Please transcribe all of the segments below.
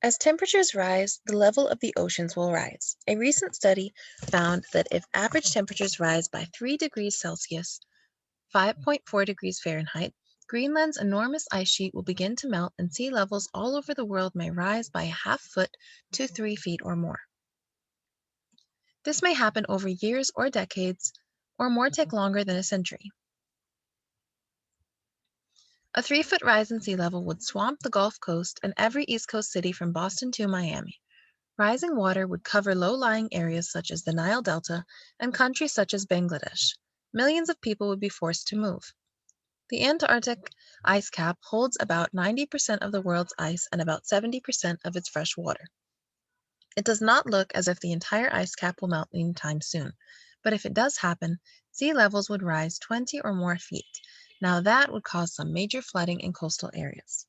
As temperatures rise, the level of the oceans will rise. A recent study found that if average temperatures rise by 3 degrees Celsius, 5.4 degrees Fahrenheit, Greenland's enormous ice sheet will begin to melt and sea levels all over the world may rise by a half foot to 3 feet or more. This may happen over years or decades, or more take longer than a century. A 3-foot rise in sea level would swamp the Gulf Coast and every East Coast city from Boston to Miami. Rising water would cover low-lying areas such as the Nile Delta and countries such as Bangladesh. Millions of people would be forced to move. The Antarctic ice cap holds about 90% of the world's ice and about 70% of its fresh water. It does not look as if the entire ice cap will melt anytime soon, but if it does happen, sea levels would rise 20 or more feet. Now that would cause some major flooding in coastal areas.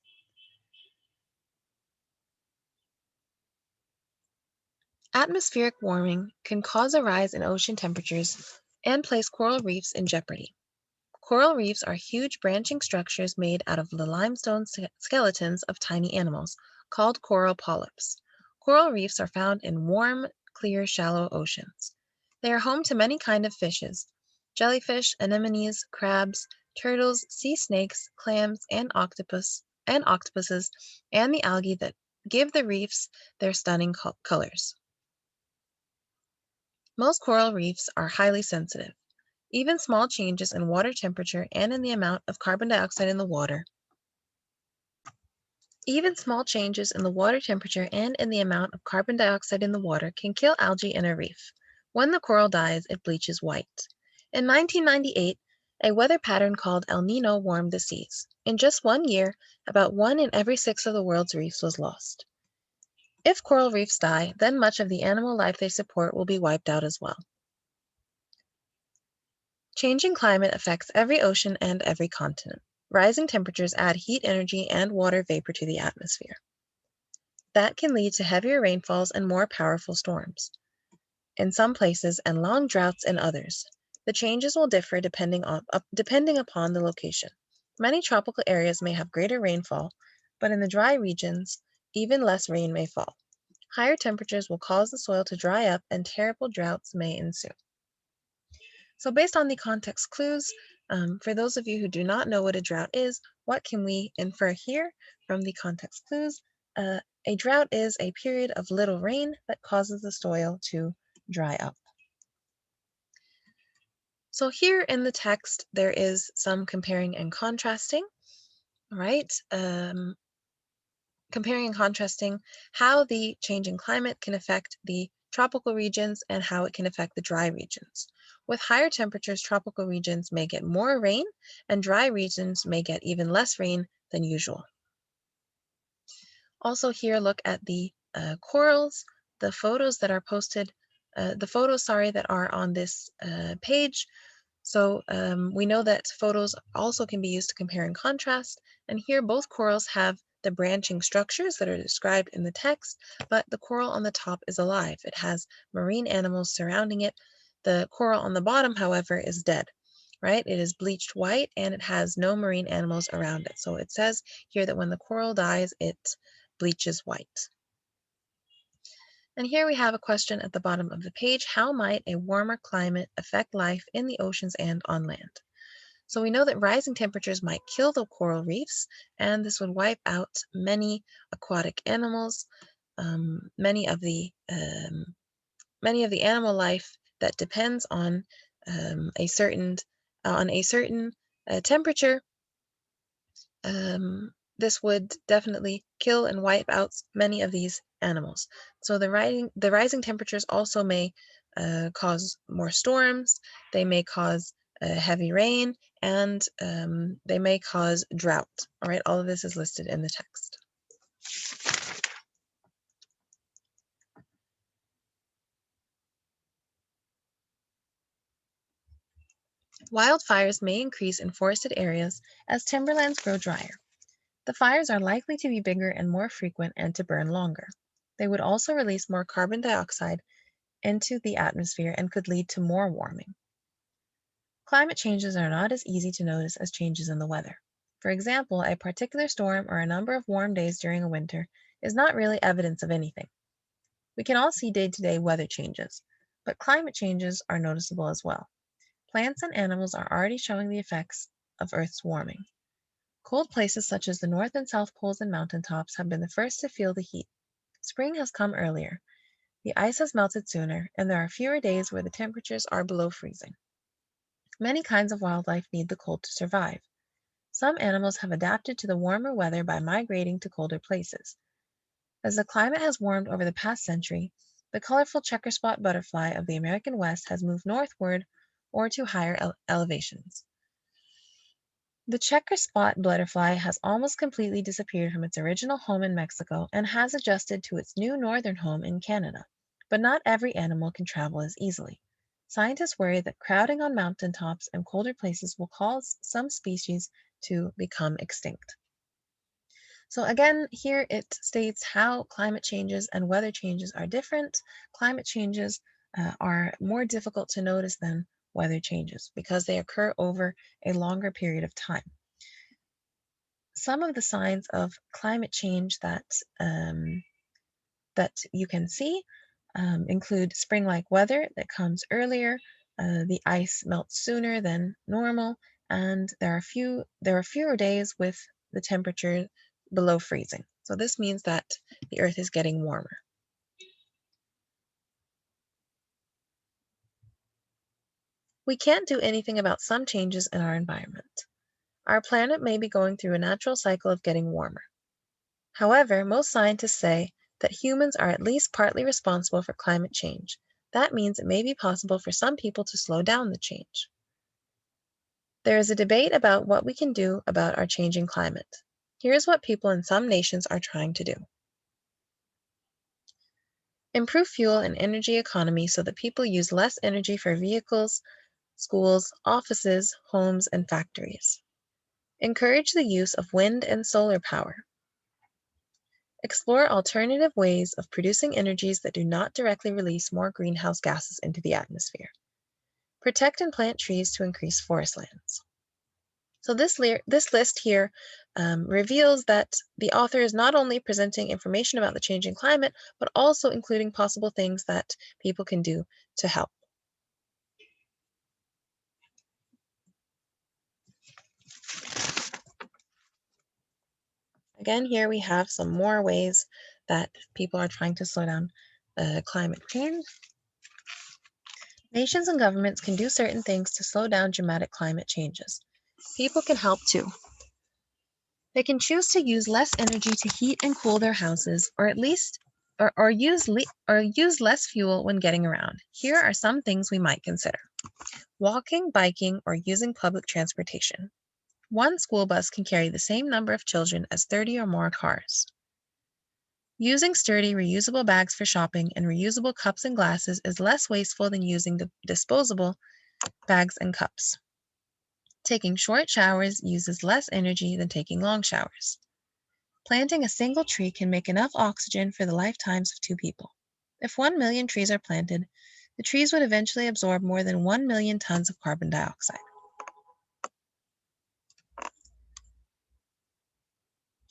Atmospheric warming can cause a rise in ocean temperatures and place coral reefs in jeopardy. Coral reefs are huge branching structures made out of the limestone skeletons of tiny animals, called coral polyps. Coral reefs are found in warm, clear, shallow oceans. They are home to many kinds of fishes: jellyfish, anemones, crabs, turtles, sea snakes, clams, and octopuses, and the algae that give the reefs their stunning colors. Most coral reefs are highly sensitive. Even small changes in water temperature and in the amount of carbon dioxide in the water can kill algae in a reef. When the coral dies, it bleaches white. In 1998, a weather pattern called El Niño warmed the seas. In just 1 year, about 1 in every 6 of the world's reefs was lost. If coral reefs die, then much of the animal life they support will be wiped out as well. Changing climate affects every ocean and every continent. Rising temperatures add heat energy and water vapor to the atmosphere. That can lead to heavier rainfalls and more powerful storms in some places and long droughts in others. The changes will differ depending upon the location. Many tropical areas may have greater rainfall, but in the dry regions, even less rain may fall. Higher temperatures will cause the soil to dry up and terrible droughts may ensue. So based on the context clues, for those of you who do not know what a drought is, what can we infer here from the context clues? A drought is a period of little rain that causes the soil to dry up. So here in the text, there is some comparing and contrasting, right? Comparing and contrasting how the changing climate can affect the tropical regions and how it can affect the dry regions. With higher temperatures, tropical regions may get more rain and dry regions may get even less rain than usual. Also here, look at the corals, the photos that are posted, that are on this page. So we know that photos also can be used to compare and contrast, and here both corals have the branching structures that are described in the text, but the coral on the top is alive. It has marine animals surrounding it. The coral on the bottom, however, is dead, right? It is bleached white and it has no marine animals around it. So it says here that when the coral dies, it bleaches white. And here we have a question at the bottom of the page: how might a warmer climate affect life in the oceans and on land? So we know that rising temperatures might kill the coral reefs, and this would wipe out many aquatic animals, many of the animal life that depends on a certain temperature. This would definitely kill and wipe out many of these animals. So the rising temperatures also may cause more storms. They may cause heavy rain, and they may cause drought. All right, all of this is listed in the text. Wildfires may increase in forested areas as timberlands grow drier. The fires are likely to be bigger and more frequent and to burn longer. They would also release more carbon dioxide into the atmosphere and could lead to more warming. Climate changes are not as easy to notice as changes in the weather. For example, a particular storm or a number of warm days during a winter is not really evidence of anything. We can all see day-to-day weather changes, but climate changes are noticeable as well. Plants and animals are already showing the effects of Earth's warming. Cold places such as the North and South Poles and mountaintops have been the first to feel the heat. Spring has come earlier. The ice has melted sooner, and there are fewer days where the temperatures are below freezing. Many kinds of wildlife need the cold to survive. Some animals have adapted to the warmer weather by migrating to colder places. As the climate has warmed over the past century, the colorful checker spot butterfly of the American West has moved northward or to higher elevations. The checker spot butterfly has almost completely disappeared from its original home in Mexico and has adjusted to its new northern home in Canada. But not every animal can travel as easily. Scientists worry that crowding on mountaintops and colder places will cause some species to become extinct. So again, here it states how climate changes and weather changes are different. Climate changes are more difficult to notice than weather changes because they occur over a longer period of time. Some of the signs of climate change that you can see include spring-like weather that comes earlier, the ice melts sooner than normal, and there are fewer days with the temperature below freezing. So this means that the Earth is getting warmer. We can't do anything about some changes in our environment. Our planet may be going through a natural cycle of getting warmer. However, most scientists say that humans are at least partly responsible for climate change. That means it may be possible for some people to slow down the change. There is a debate about what we can do about our changing climate. Here's what people in some nations are trying to do. Improve fuel and energy economy so that people use less energy for vehicles, schools, offices, homes, and factories. Encourage the use of wind and solar power. Explore alternative ways of producing energies that do not directly release more greenhouse gases into the atmosphere. Protect and plant trees to increase forest lands. So this list here reveals that the author is not only presenting information about the changing climate, but also including possible things that people can do to help. Again, here we have some more ways that people are trying to slow down climate change. Nations and governments can do certain things to slow down dramatic climate changes. People can help too. They can choose to use less energy to heat and cool their houses, or at least use less fuel when getting around. Here are some things we might consider. Walking, biking, or using public transportation. One school bus can carry the same number of children as 30 or more cars. Using sturdy, reusable bags for shopping and reusable cups and glasses is less wasteful than using the disposable bags and cups. Taking short showers uses less energy than taking long showers. Planting a single tree can make enough oxygen for the lifetimes of 2 people. If 1 million trees are planted, the trees would eventually absorb more than 1 million tons of carbon dioxide.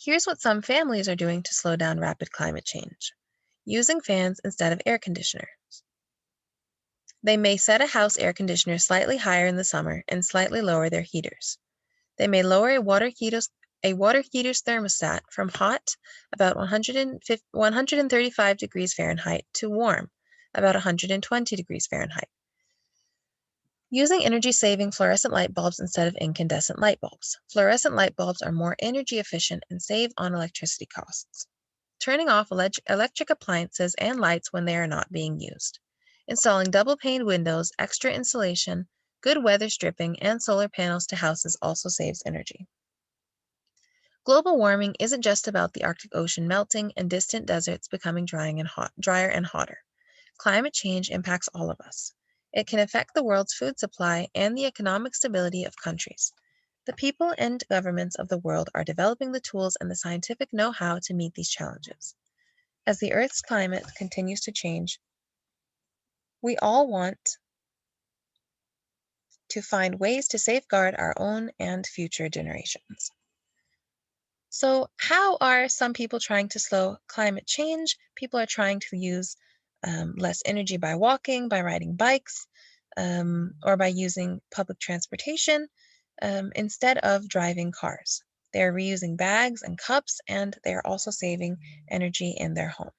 Here's what some families are doing to slow down rapid climate change. Using fans instead of air conditioners. They may set a house air conditioner slightly higher in the summer and slightly lower their heaters. They may lower a water heater's thermostat from hot, about 135 degrees Fahrenheit, to warm, about 120 degrees Fahrenheit. Using energy-saving fluorescent light bulbs instead of incandescent light bulbs. Fluorescent light bulbs are more energy efficient and save on electricity costs. Turning off electric appliances and lights when they are not being used. Installing double-paned windows, extra insulation, good weather stripping, and solar panels to houses also saves energy. Global warming isn't just about the Arctic Ocean melting and distant deserts becoming drier and hotter. Climate change impacts all of us. It can affect the world's food supply and the economic stability of countries. The people and governments of the world are developing the tools and the scientific know-how to meet these challenges. As the Earth's climate continues to change, we all want to find ways to safeguard our own and future generations. So, how are some people trying to slow climate change? People are trying to use less energy by walking, by riding bikes, or by using public transportation instead of driving cars. They're reusing bags and cups, and they're also saving energy in their home.